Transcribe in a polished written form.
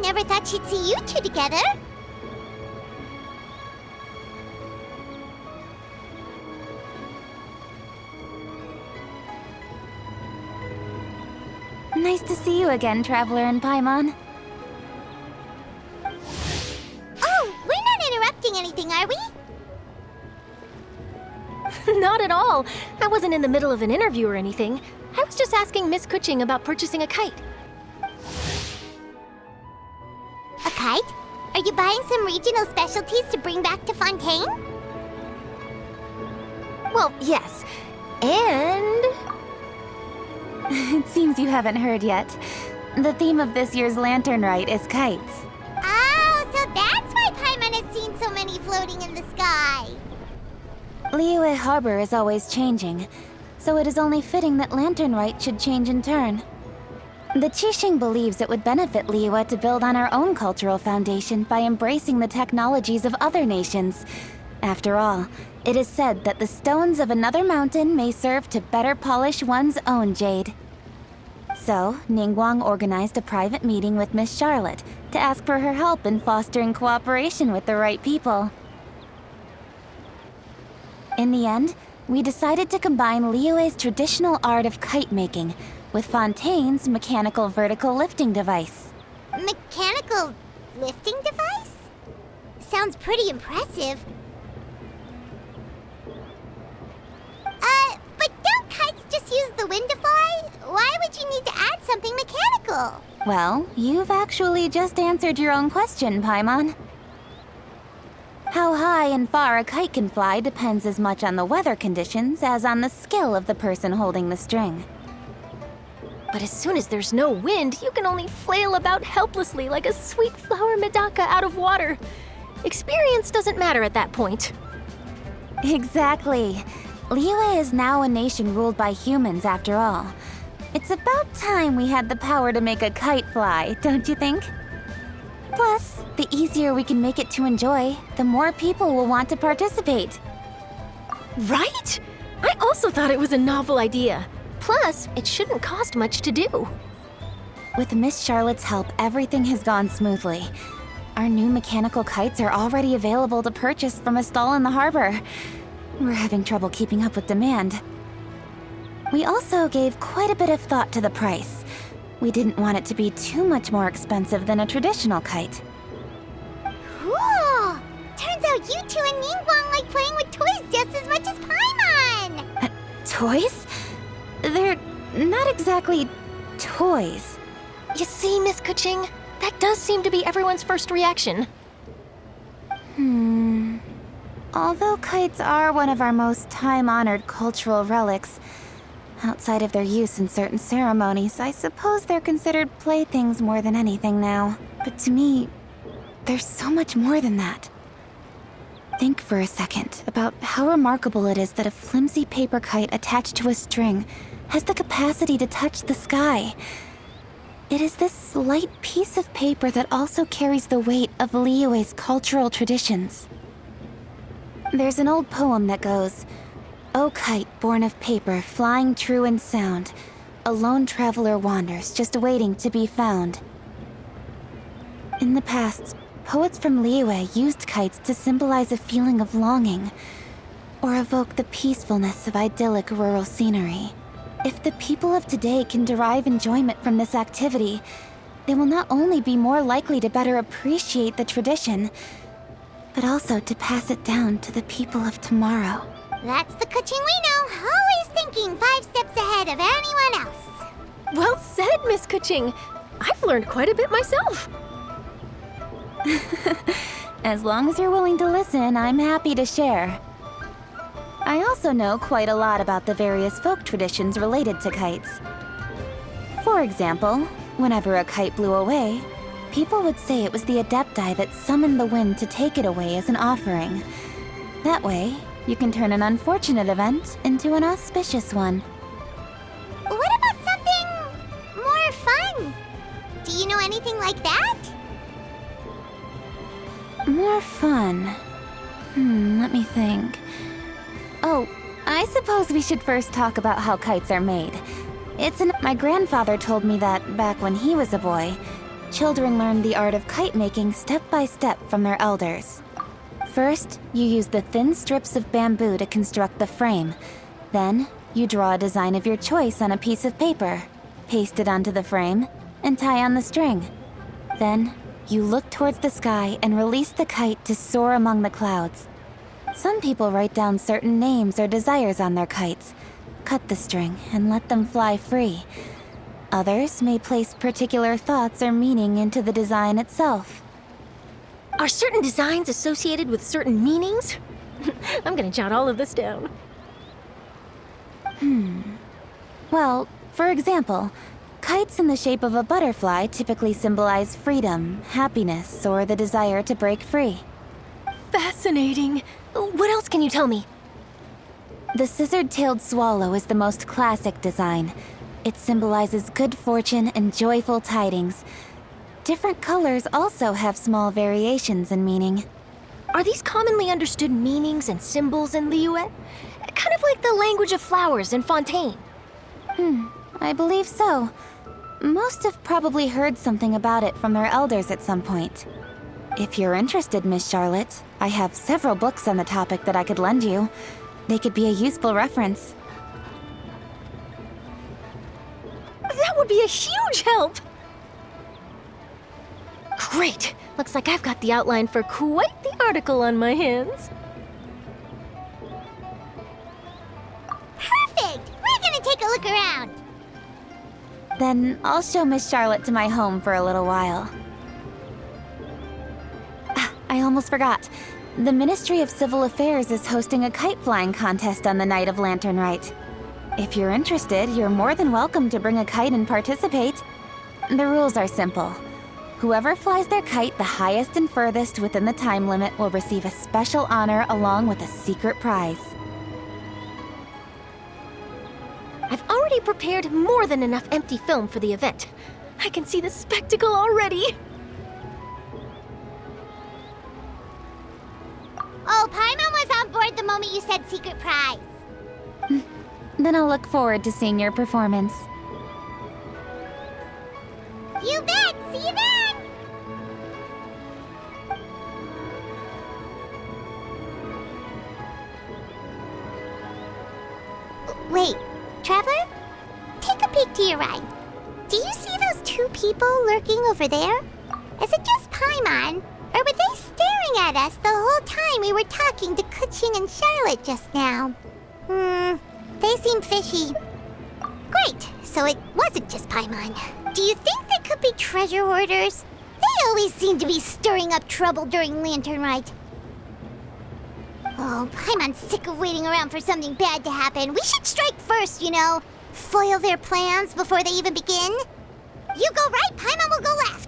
never thought she'd see you two together. Nice to see you again, Traveler and Paimon. Oh, we're not interrupting anything, are we? Not at all. I wasn't in the middle of an interview or anything. I was just asking Miss Kuching about purchasing a kite. A kite? Are you buying some regional specialties to bring back to Fontaine? Well, yes. And... It seems you haven't heard yet. The theme of this year's Lantern Rite is kites. Oh, so that's why Paimon has seen so many floating in the sky. Liyue Harbor is always changing, so it is only fitting that Lantern Rite should change in turn. The Qixing believes it would benefit Liyue to build on our own cultural foundation by embracing the technologies of other nations. After all, it is said that the stones of another mountain may serve to better polish one's own jade. So, Ningguang organized a private meeting with Miss Charlotte to ask for her help in fostering cooperation with the right people. In the end, we decided to combine Liyue's traditional art of kite making with Fontaine's mechanical vertical lifting device. Mechanical lifting device? Sounds pretty impressive. But don't kites just use the wind to fly? Why would you need to add something mechanical? Well, you've actually just answered your own question, Paimon. How high and far a kite can fly depends as much on the weather conditions as on the skill of the person holding the string. But as soon as there's no wind, you can only flail about helplessly like a sweet flower medaka out of water. Experience doesn't matter at that point. Exactly. Liyue is now a nation ruled by humans, after all. It's about time we had the power to make a kite fly, don't you think? Plus, the easier we can make it to enjoy, the more people will want to participate. Right? I also thought it was a novel idea. Plus, it shouldn't cost much to do. With Miss Charlotte's help, everything has gone smoothly. Our new mechanical kites are already available to purchase from a stall in the harbor. We're having trouble keeping up with demand. We also gave quite a bit of thought to the price. We didn't want it to be too much more expensive than a traditional kite. Cool! Turns out you two and Ningguang like playing with toys just as much as Paimon! Toys? They're not exactly toys. You see, Miss Kuching? That does seem to be everyone's first reaction. Although kites are one of our most time-honored cultural relics, outside of their use in certain ceremonies, I suppose they're considered playthings more than anything now. But to me, there's so much more than that. Think for a second about how remarkable it is that a flimsy paper kite attached to a string has the capacity to touch the sky. It is this light piece of paper that also carries the weight of Liyue's cultural traditions. There's an old poem that goes, "O kite born of paper, flying true and sound, a lone traveler wanders, just waiting to be found." In the past, poets from Liyue used kites to symbolize a feeling of longing, or evoke the peacefulness of idyllic rural scenery. If the people of today can derive enjoyment from this activity, they will not only be more likely to better appreciate the tradition, but also to pass it down to the people of tomorrow. That's the Kuching we know, always thinking 5 steps ahead of anyone else. Well said, Miss Kuching. I've learned quite a bit myself. As long as you're willing to listen, I'm happy to share. I also know quite a lot about the various folk traditions related to kites. For example, whenever a kite blew away, people would say it was the Adepti that summoned the wind to take it away as an offering. That way, you can turn an unfortunate event into an auspicious one. What about something more fun? Do you know anything like that? More fun. Let me think. Oh, I suppose we should first talk about how kites are made. My grandfather told me that back when he was a boy, children learn the art of kite making step by step from their elders. First, you use the thin strips of bamboo to construct the frame. Then, you draw a design of your choice on a piece of paper, paste it onto the frame, and tie on the string. Then, you look towards the sky and release the kite to soar among the clouds. Some people write down certain names or desires on their kites, cut the string, and let them fly free. Others may place particular thoughts or meaning into the design itself. Are certain designs associated with certain meanings? I'm gonna jot all of this down. Well, for example, kites in the shape of a butterfly typically symbolize freedom, happiness, or the desire to break free. Fascinating. What else can you tell me? The scissored-tailed swallow is the most classic design. It symbolizes good fortune and joyful tidings. Different colors also have small variations in meaning. Are these commonly understood meanings and symbols in Liyue? Kind of like the language of flowers in Fontaine. I believe so. Most have probably heard something about it from their elders at some point. If you're interested, Miss Charlotte, I have several books on the topic that I could lend you. They could be a useful reference. That would be a huge help! Great! Looks like I've got the outline for quite the article on my hands. Perfect! We're gonna take a look around. Then I'll show Miss Charlotte to my home for a little while. I almost forgot. The Ministry of Civil Affairs is hosting a kite flying contest on the night of Lantern Rite. If you're interested, you're more than welcome to bring a kite and participate. The rules are simple. Whoever flies their kite the highest and furthest within the time limit will receive a special honor along with a secret prize. I've already prepared more than enough empty film for the event. I can see the spectacle already. Oh, Paimon was on board the moment you said secret prize. Then I'll look forward to seeing your performance. You bet! See you then! Wait, Traveler? Take a peek to your right. Do you see those two people lurking over there? Is it just Paimon? Or were they staring at us the whole time we were talking to Kuching and Charlotte just now? They seem fishy. Great, so it wasn't just Paimon. Do you think they could be treasure hoarders? They always seem to be stirring up trouble during Lantern Rite. Oh, Paimon's sick of waiting around for something bad to happen. We should strike first, you know. Foil their plans before they even begin. You go right, Paimon will go left.